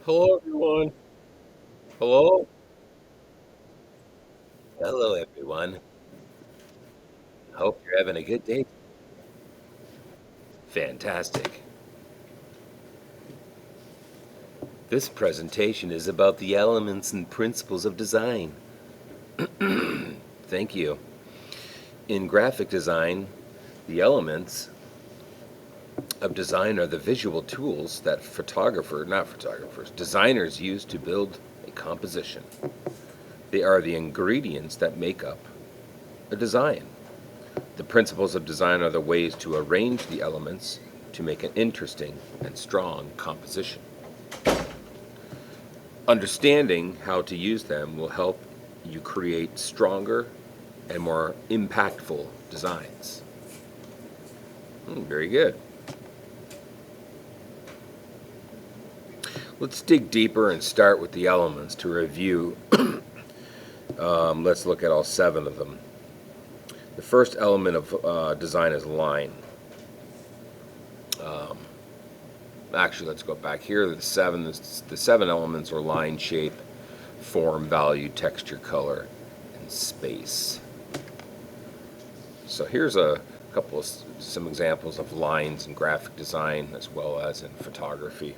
Hello, everyone. Hello. Hello, everyone. Hope you're having a good day. Fantastic. This presentation is about the elements and principles of design. Thank you. In graphic design, the elements of design are the visual tools that not photographers, designers use to build a composition. They are the ingredients that make up a design. The principles of design are the ways to arrange the elements to make an interesting and strong composition. Understanding how to use them will help you create stronger and more impactful designs. Very good. Let's dig deeper and start with the elements to review. Let's look at all 7 of them. The first element of design is line. Actually, let's go back here. The seven elements are line, shape, form, value, texture, color, and space. So here's a couple of some examples of lines in graphic design as well as in photography.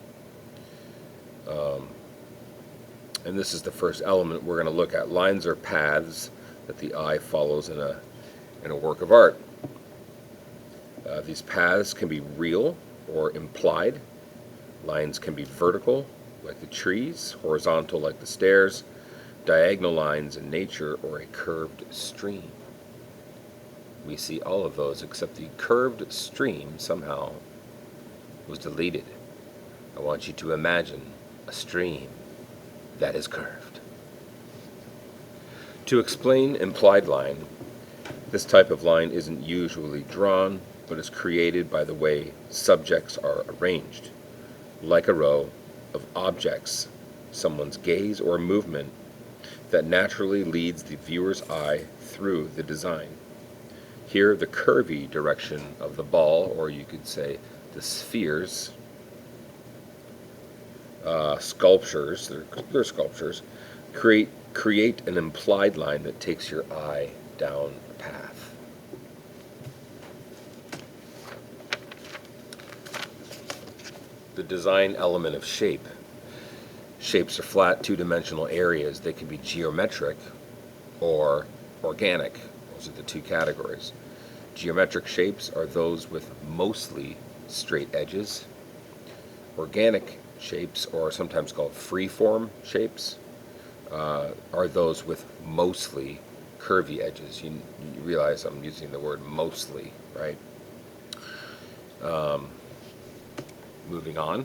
And this is the first element we're going to look at. Lines are paths that the eye follows in a work of art. These paths can be real or implied. Lines can be vertical, like the trees, horizontal, like the stairs, diagonal lines in nature, or a curved stream. We see all of those except the curved stream somehow was deleted. I want you to imagine a stream that is curved. To explain implied line, this type of line isn't usually drawn, but is created by the way subjects are arranged, like a row of objects, someone's gaze or movement that naturally leads the viewer's eye through the design. Here, the curvy direction of the ball, or you could say the spheres, sculptures, they're sculptures, create an implied line that takes your eye down a path. The design element of shape. Shapes are flat, two-dimensional areas. They can be geometric or organic. Those are the two categories. Geometric shapes are those with mostly straight edges. Organic shapes, or sometimes called free-form shapes, are those with mostly curvy edges. You realize I'm using the word mostly, right? Moving on,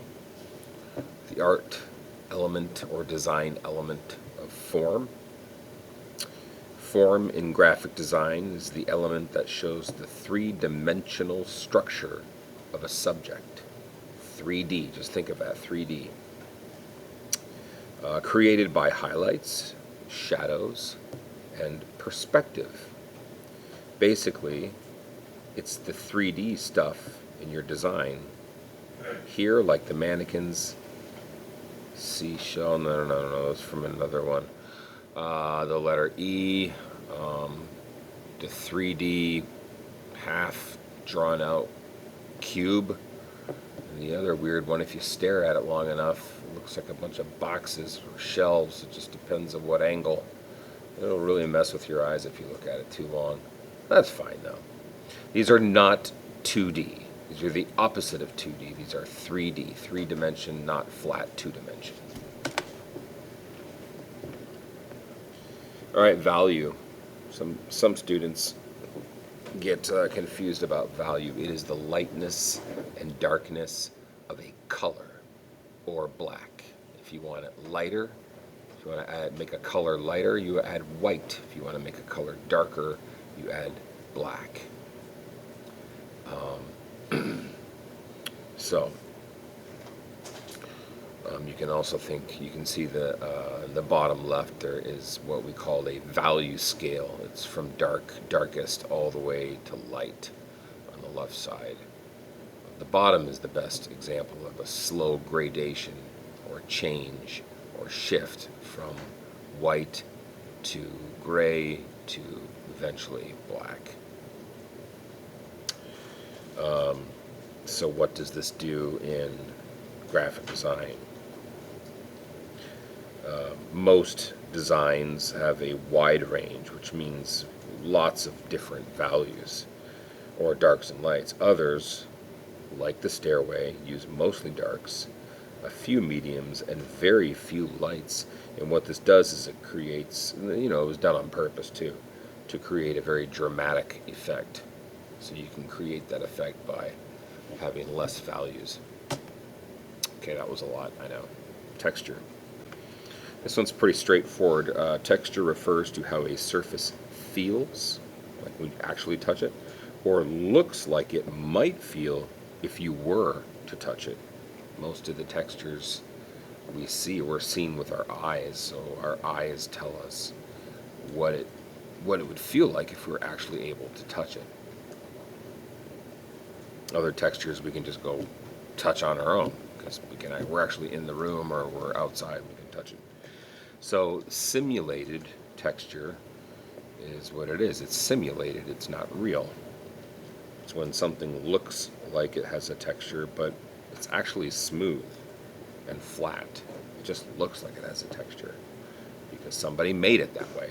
the art element or design element of form. Form in graphic design is the element that shows the three-dimensional structure of a subject. 3D, just think of that, 3D. Created by highlights, shadows, and perspective. Basically, it's the 3D stuff in your design. Here, like the mannequins, seashell, no, that's from another one. The letter E, the 3D half drawn out cube. And the other weird one, if you stare at it long enough, it looks like a bunch of boxes or shelves. It just depends on what angle. It'll really mess with your eyes if you look at it too long. That's fine though. These are not 2D. These are the opposite of 2D. These are 3D, 3-dimension, not flat 2-dimension. All right, value. Some students get confused about value. It is the lightness and darkness of a color or black. If you want it lighter, if you want to make a color lighter, you add white. If you want to make a color darker, you add black. So you can also you can see the bottom left there is what we call a value scale. It's from darkest all the way to light on the left side. The bottom is the best example of a slow gradation or change or shift from white to gray to eventually black. So what does this do in graphic design? Most designs have a wide range, which means lots of different values, or darks and lights. Others, like the stairway, use mostly darks, a few mediums, and very few lights. And what this does is it creates, it was done on purpose too, to create a very dramatic effect. So you can create that effect by having less values. Okay, that was a lot, I know. Texture. This one's pretty straightforward. Texture refers to how a surface feels, like when you actually touch it, or looks like it might feel if you were to touch it. Most of the textures we're seeing with our eyes, so our eyes tell us what it would feel like if we were actually able to touch it. Other textures we can just go touch on our own, because we're actually in the room or we're outside, we can touch it. So simulated texture is what it is. It's simulated, it's not real. It's when something looks like it has a texture, but it's actually smooth and flat. It just looks like it has a texture because somebody made it that way.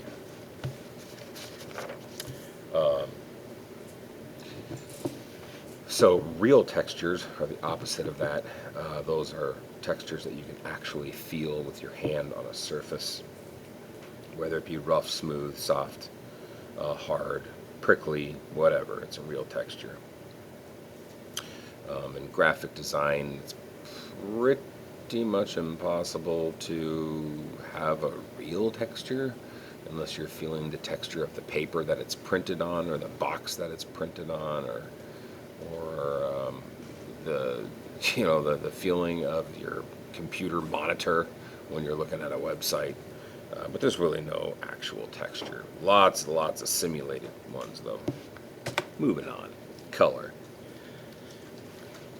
So real textures are the opposite of that. Those are textures that you can actually feel with your hand on a surface, whether it be rough, smooth, soft, hard, prickly, whatever. It's a real texture. In graphic design, it's pretty much impossible to have a real texture unless you're feeling the texture of the paper that it's printed on, or the box that it's printed on, or the feeling of your computer monitor when you're looking at a website. But there's really no actual texture. Lots of simulated ones, though. Moving on. Color.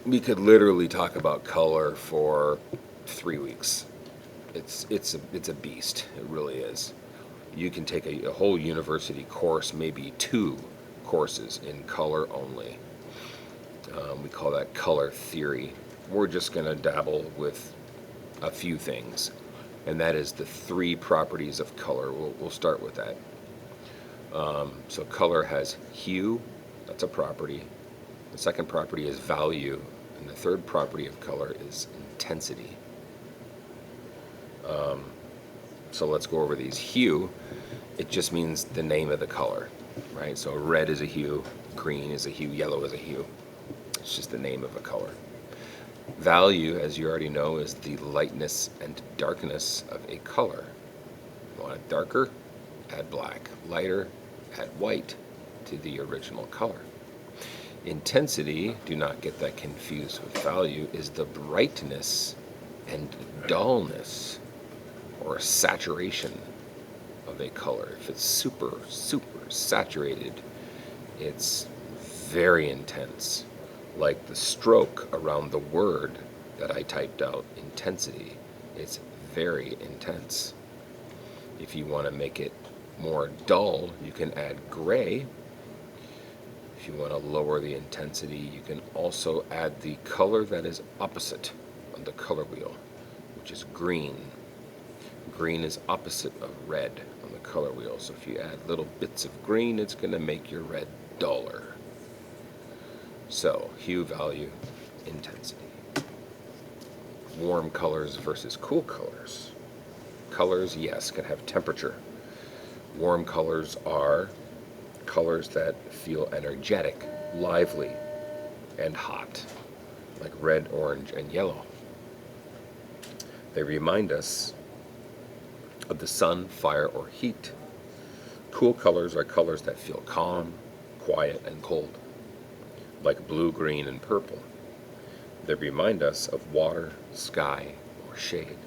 We could literally talk about color for 3 weeks. It's a beast. It really is. You can take a whole university course, maybe 2 courses in color only. We call that color theory. We're just going to dabble with a few things, and that is the 3 properties of color. We'll start with that. So color has hue, that's a property. The second property is value, and the third property of color is intensity. So let's go over these. Hue, it just means the name of the color, right? So red is a hue, green is a hue, yellow is a hue. It's just the name of a color. Value, as you already know, is the lightness and darkness of a color. You want it darker? Add black. Lighter? Add white to the original color. Intensity, do not get that confused with value, is the brightness and dullness or saturation of a color. If it's super saturated, it's very intense. Like the stroke around the word that I typed out, intensity. It's very intense. If you want to make it more dull, you can add gray. If you want to lower the intensity, you can also add the color that is opposite on the color wheel, which is green. Green is opposite of red on the color wheel, so if you add little bits of green, it's going to make your red duller. So, hue, value, intensity. Warm colors versus cool colors. Colors, yes, can have temperature. Warm colors are colors that feel energetic, lively, and hot, like red, orange, and yellow. They remind us of the sun, fire, or heat. Cool colors are colors that feel calm, quiet, and cold, like blue, green, and purple. They remind us of water, sky, or shade.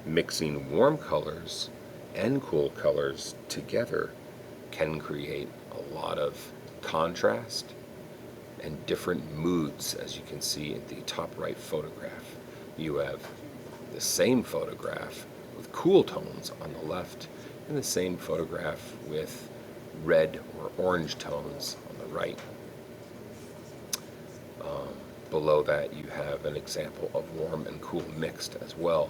Mixing warm colors and cool colors together can create a lot of contrast and different moods, as you can see in the top right photograph. You have the same photograph with cool tones on the left and the same photograph with red or orange tones on the right. Below that you have an example of warm and cool mixed as well.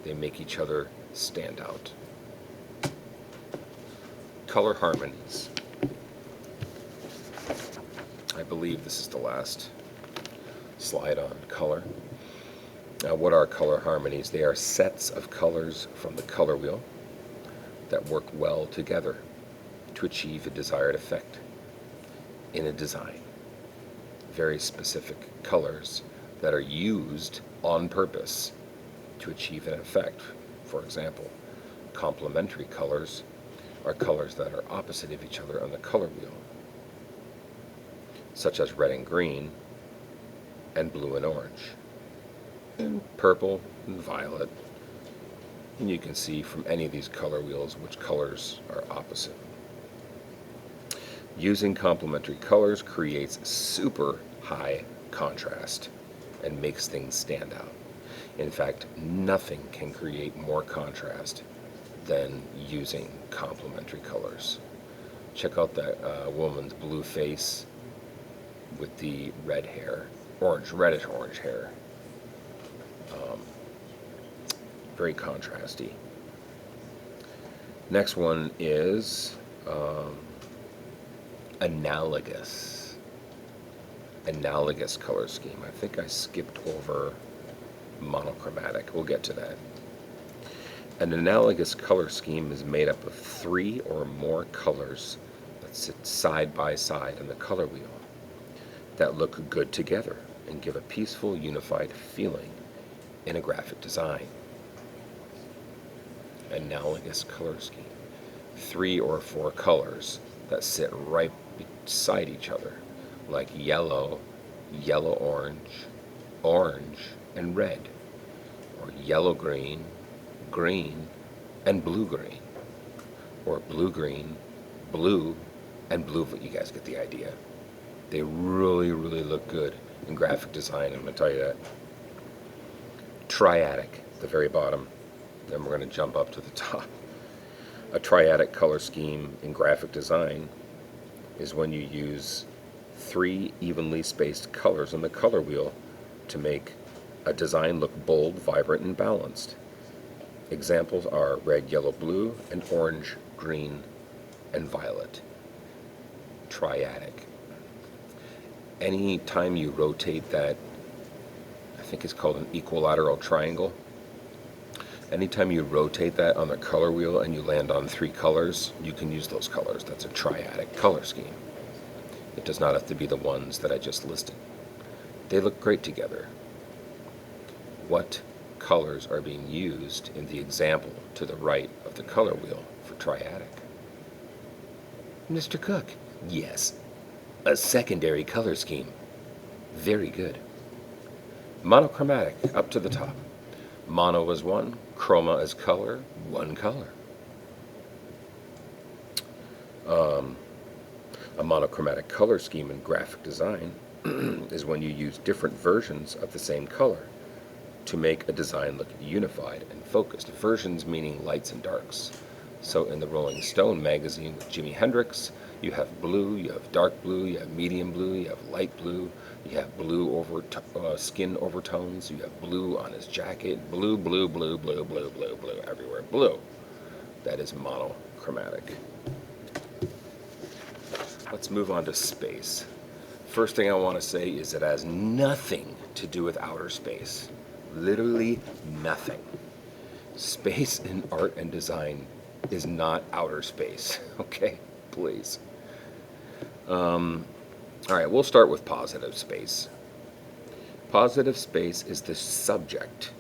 They make each other stand out. Color harmonies. I believe this is the last slide on color. Now, what are color harmonies? They are sets of colors from the color wheel that work well together to achieve a desired effect in a design. Very specific colors that are used on purpose to achieve an effect. For example, complementary colors are colors that are opposite of each other on the color wheel, such as red and green, and blue and orange, and purple and violet. And you can see from any of these color wheels which colors are opposite. Using complementary colors creates super high contrast and makes things stand out. In fact, nothing can create more contrast than using complementary colors. Check out that woman's blue face with the red hair, reddish orange hair. Very contrasty. Next one is analogous color scheme. I think I skipped over monochromatic. We'll get to that. An analogous color scheme is made up of 3 or more colors that sit side by side on the color wheel that look good together and give a peaceful, unified feeling in a graphic design. Analogous color scheme. 3 or 4 colors that sit right beside each other, like yellow, yellow-orange, orange, and red, or yellow-green, green, and blue-green, or blue-green, blue, and blue. You guys get the idea. They really, really look good in graphic design, I'm going to tell you that. Triadic, the very bottom. Then we're going to jump up to the top. A triadic color scheme in graphic design is when you use 3 evenly spaced colors on the color wheel to make a design look bold, vibrant, and balanced. Examples are red, yellow, blue, and orange, green, and violet. Triadic. Any time you rotate that, I think it's called an equilateral triangle. Anytime you rotate that on the color wheel and you land on 3 colors, you can use those colors. That's a triadic color scheme. It does not have to be the ones that I just listed. They look great together. What colors are being used in the example to the right of the color wheel for triadic? Mr. Cook, yes, a secondary color scheme. Very good. Monochromatic, up to the top. Mono is 1, chroma is color, 1 color. A monochromatic color scheme in graphic design is when you use different versions of the same color to make a design look unified and focused. Versions meaning lights and darks. So in the Rolling Stone magazine with Jimi Hendrix, you have blue, you have dark blue, you have medium blue, you have light blue, you have blue over skin overtones, you have blue on his jacket, blue, blue, blue, blue, blue, blue, blue, everywhere, blue. That is monochromatic. Let's move on to space. First thing I want to say is it has nothing to do with outer space. Literally nothing. Space in art and design is not outer space, okay? Please. All right, we'll start with positive space. Positive space is the subject,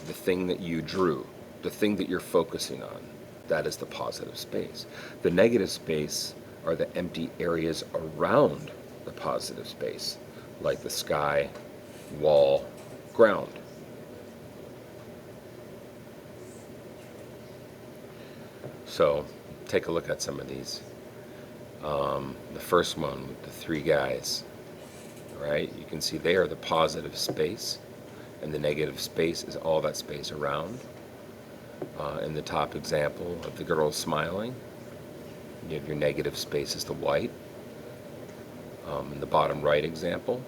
the thing that you drew, the thing that you're focusing on. That is the positive space. The negative space are the empty areas around the positive space, like the sky, wall, ground. So take a look at some of these. The first one with the 3 guys, right? You can see they are the positive space, and the negative space is all that space around. In the top example of the girl smiling, you have your negative space is the white. In the bottom right example,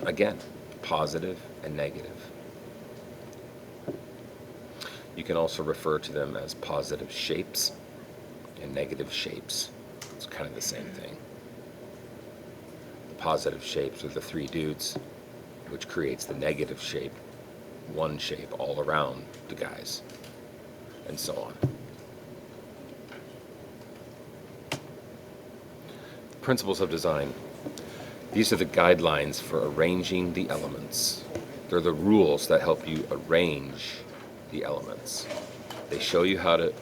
again, positive and negative. You can also refer to them as positive shapes and negative shapes. It's kind of the same thing. The positive shapes are the three dudes, which creates the negative shape, one shape all around the guys, and so on. Principles of design. These are the guidelines for arranging the elements. They're the rules that help you arrange the elements. They show you how to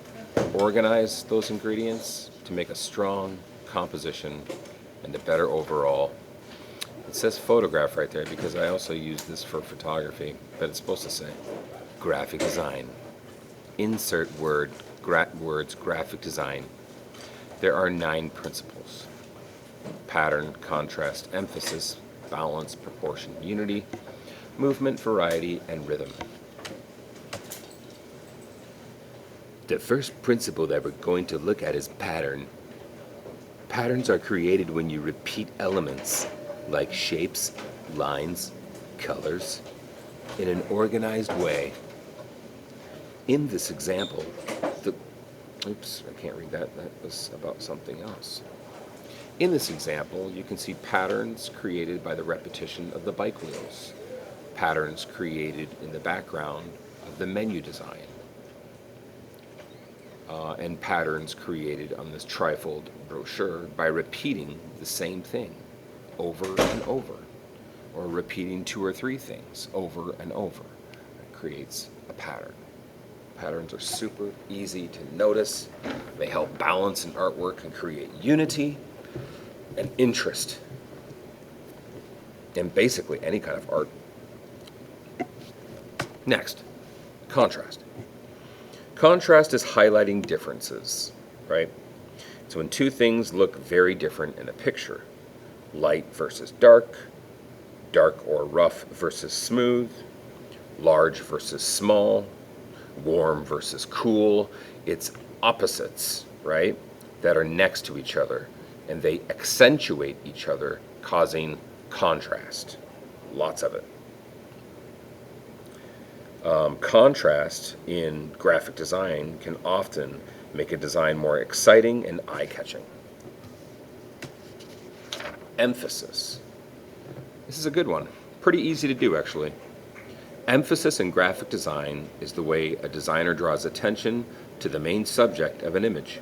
organize those ingredients to make a strong composition and a better overall. It says photograph right there because I also use this for photography, but it's supposed to say graphic design. Insert words graphic design. There are 9 principles: pattern, contrast, emphasis, balance, proportion, unity, movement, variety, and rhythm. The first principle that we're going to look at is pattern. Patterns are created when you repeat elements like shapes, lines, colors in an organized way. In this example, oops, I can't read that. That was about something else. In this example, you can see patterns created by the repetition of the bike wheels, patterns created in the background of the menu design, and patterns created on this trifold brochure by repeating the same thing over and over, or repeating 2 or 3 things over and over. It creates a pattern. Patterns are super easy to notice. They help balance an artwork and create unity and interest in basically any kind of art. Next, contrast. Contrast is highlighting differences, right? So when 2 things look very different in a picture, light versus dark, dark or rough versus smooth, large versus small, warm versus cool, it's opposites, right, that are next to each other, and they accentuate each other, causing contrast. Lots of it. Contrast in graphic design can often make a design more exciting and eye-catching. Emphasis. This is a good one. Pretty easy to do, actually. Emphasis in graphic design is the way a designer draws attention to the main subject of an image.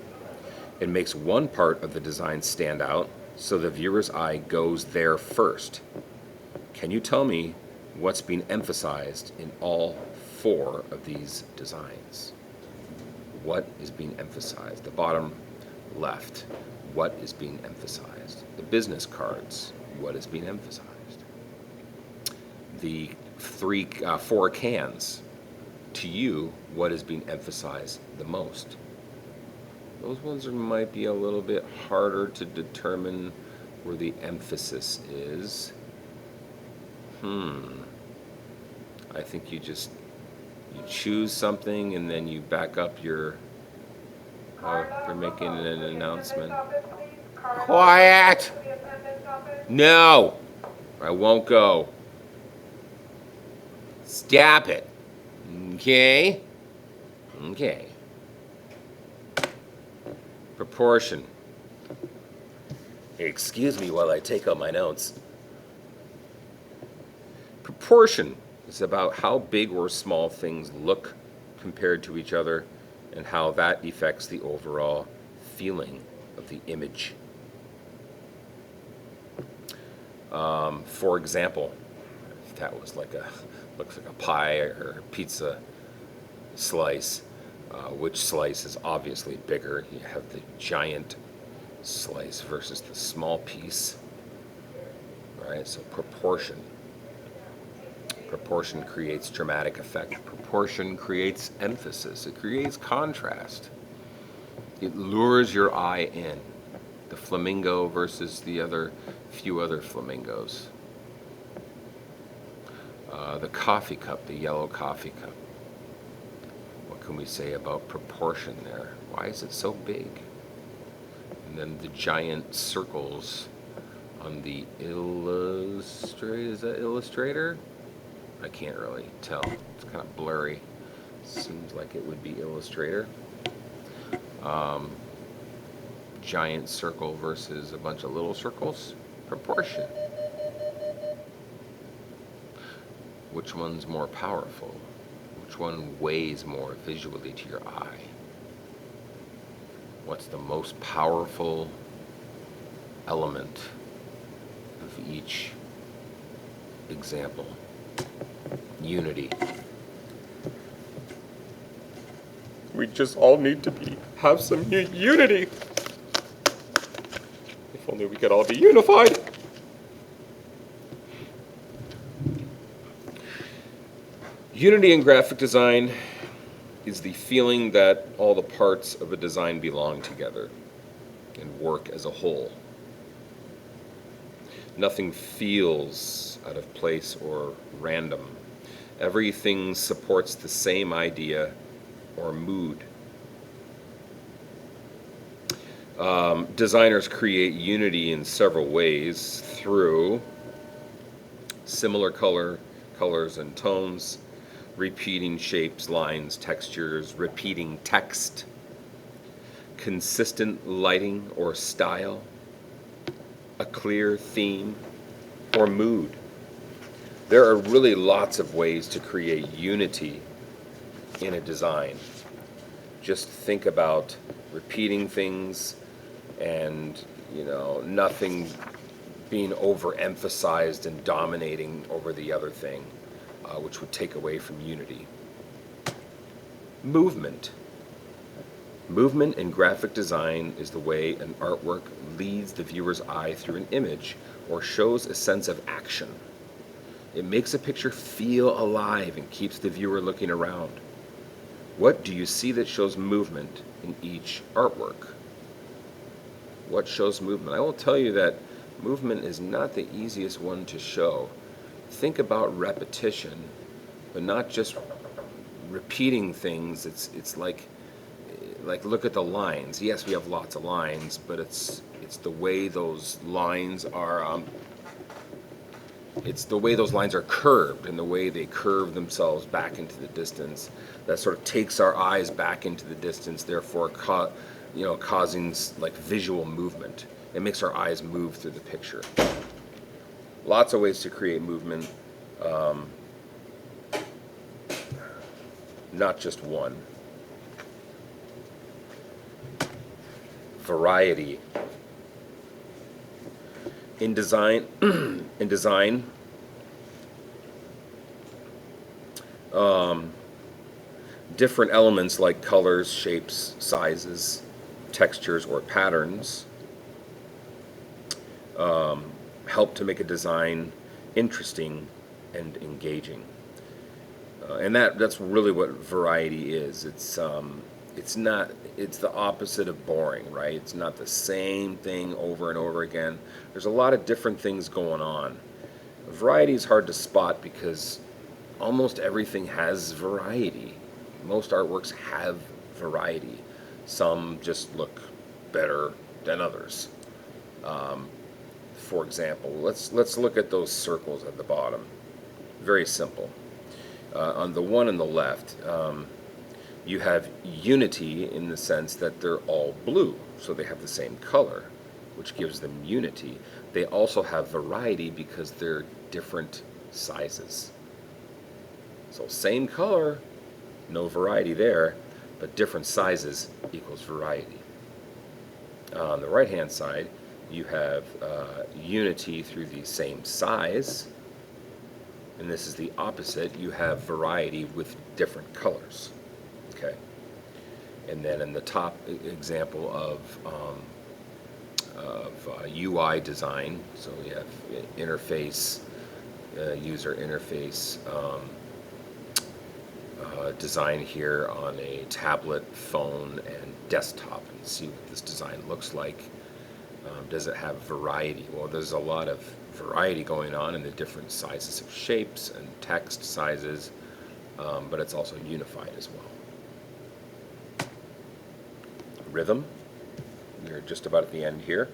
It makes one part of the design stand out, so the viewer's eye goes there first. Can you tell me what's being emphasized in all 4 of these designs? What is being emphasized? The bottom left, what is being emphasized? The business cards, what is being emphasized? The 4 cans, to you, what is being emphasized the most? Those ones might be a little bit harder to determine where the emphasis is. I think you choose something and then you back up your, they're making an announcement. Quiet! No! I won't go. Stop it. Okay? Okay. Proportion. Excuse me while I take out my notes. Proportion is about how big or small things look compared to each other and how that affects the overall feeling of the image. For example, if that was looks like a pie or a pizza slice, which slice is obviously bigger? You have the giant slice versus the small piece, right? So proportion. Proportion creates dramatic effect. Proportion creates emphasis. It creates contrast. It lures your eye in. The flamingo versus the few other flamingos. The coffee cup, the yellow coffee cup. What can we say about proportion there? Why is it so big? And then the giant circles on the Illustrator. Is that Illustrator? I can't really tell. It's kind of blurry. Seems like it would be Illustrator. Giant circle versus a bunch of little circles. Proportion. Which one's more powerful? Which one weighs more visually to your eye? What's the most powerful element of each example? Unity. We just all need to have some unity. If only we could all be unified. Unity in graphic design is the feeling that all the parts of a design belong together and work as a whole. Nothing feels out of place or random. Everything supports the same idea or mood. Designers create unity in several ways through similar colors and tones, repeating shapes, lines, textures, repeating text, consistent lighting or style, a clear theme or mood. There are really lots of ways to create unity in a design. Just think about repeating things and, nothing being overemphasized and dominating over the other thing, which would take away from unity. Movement. Movement in graphic design is the way an artwork leads the viewer's eye through an image or shows a sense of action. It makes a picture feel alive and keeps the viewer looking around. What do you see that shows movement in each artwork? What shows movement? I will tell you that movement is not the easiest one to show. Think about repetition, but not just repeating things. It's like look at the lines. Yes, we have lots of lines, but it's the way those lines are. It's the way those lines are curved and the way they curve themselves back into the distance that sort of takes our eyes back into the distance, therefore causing like visual movement. It makes our eyes move through the picture. Lots of ways to create movement, not just one. Variety. In design, different elements like colors, shapes, sizes, textures, or patterns help to make a design interesting and engaging. And that's really what variety is. It's the opposite of boring, right? It's not the same thing over and over again. There's a lot of different things going on. Variety is hard to spot because almost everything has variety. Most artworks have variety. Some just look better than others. For example, let's look at those circles at the bottom. Very simple. On the one on the left, you have unity in the sense that they're all blue, so they have the same color, which gives them unity. They also have variety because they're different sizes. So same color, no variety there, but different sizes equals variety. On the right-hand side, you have unity through the same size, and this is the opposite. You have variety with different colors. Okay, and then in the top example of UI design, so we have interface, user interface design here on a tablet, phone, and desktop, and see what this design looks like. Does it have variety? Well, there's a lot of variety going on in the different sizes of shapes and text sizes, but it's also unified as well. Rhythm, we're just about at the end here.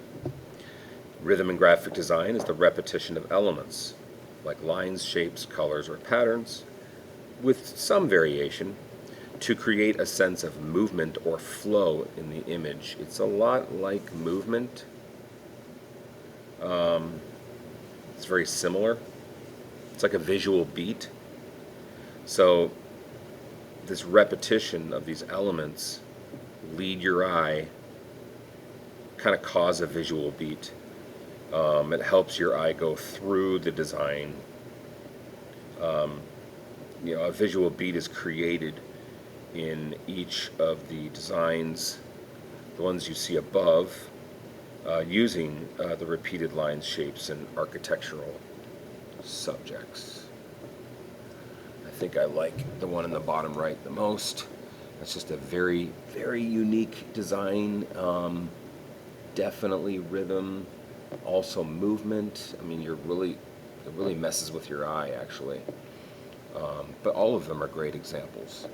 Rhythm in graphic design is the repetition of elements, like lines, shapes, colors, or patterns, with some variation, to create a sense of movement or flow in the image. It's a lot like movement. It's very similar. It's like a visual beat. So this repetition of these elements lead your eye, kind of cause a visual beat. It helps your eye go through the design. A visual beat is created in each of the designs, the ones you see above, using the repeated lines, shapes, and architectural subjects. I think I like the one in the bottom right the most. It's just a very, very unique design. Definitely rhythm, also movement. I mean, it really messes with your eye, actually. But all of them are great examples.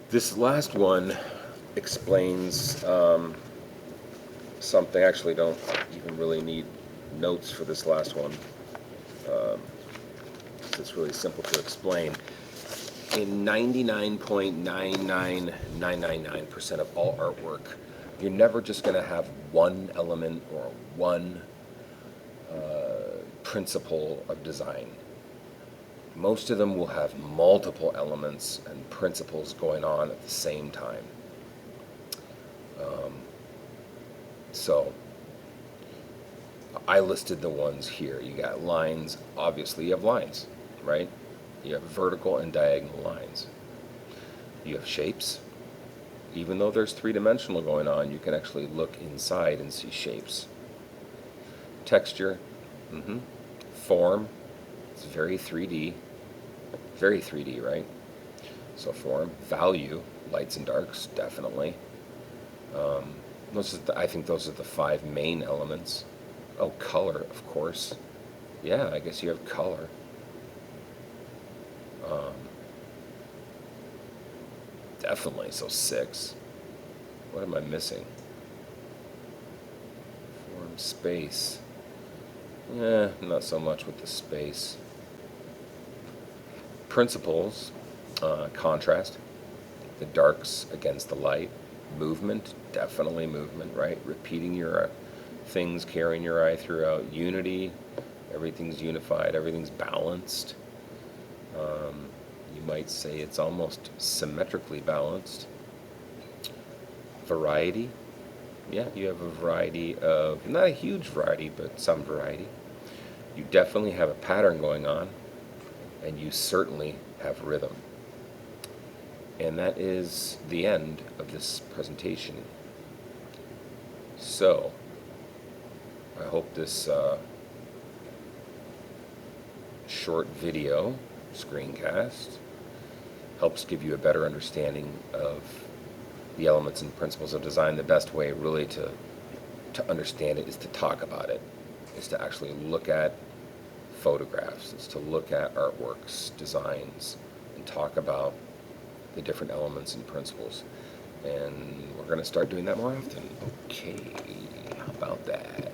This last one explains something. Actually, don't even really need notes for this last one. It's really simple to explain. In 99.99999% of all artwork, you're never just going to have one element or one principle of design. Most of them will have multiple elements and principles going on at the same time. So I listed the ones here. You got lines. Obviously, you have lines, right? You have vertical and diagonal lines. You have shapes. Even though there's three-dimensional going on, you can actually look inside and see shapes. Texture, form, it's very 3D. Very 3D, right? So form, value, lights and darks, definitely. I think those are the five main elements. Oh, color, of course. Yeah, I guess you have color. Definitely, so 6. What am I missing? Form, space. Not so much with the space. Principles, contrast, the darks against the light. Movement, definitely movement, right? Repeating your things, carrying your eye throughout. Unity, everything's unified, everything's balanced. You might say it's almost symmetrically balanced. Variety, yeah, you have a variety of, not a huge variety, but some variety. You definitely have a pattern going on, and you certainly have rhythm. And that is the end of this presentation. So, I hope this short video, screencast, helps give you a better understanding of the elements and principles of design. The best way really to understand it is to talk about it, is to actually look at photographs, is to look at artworks, designs, and talk about the different elements and principles. And we're going to start doing that more often. Okay, how about that?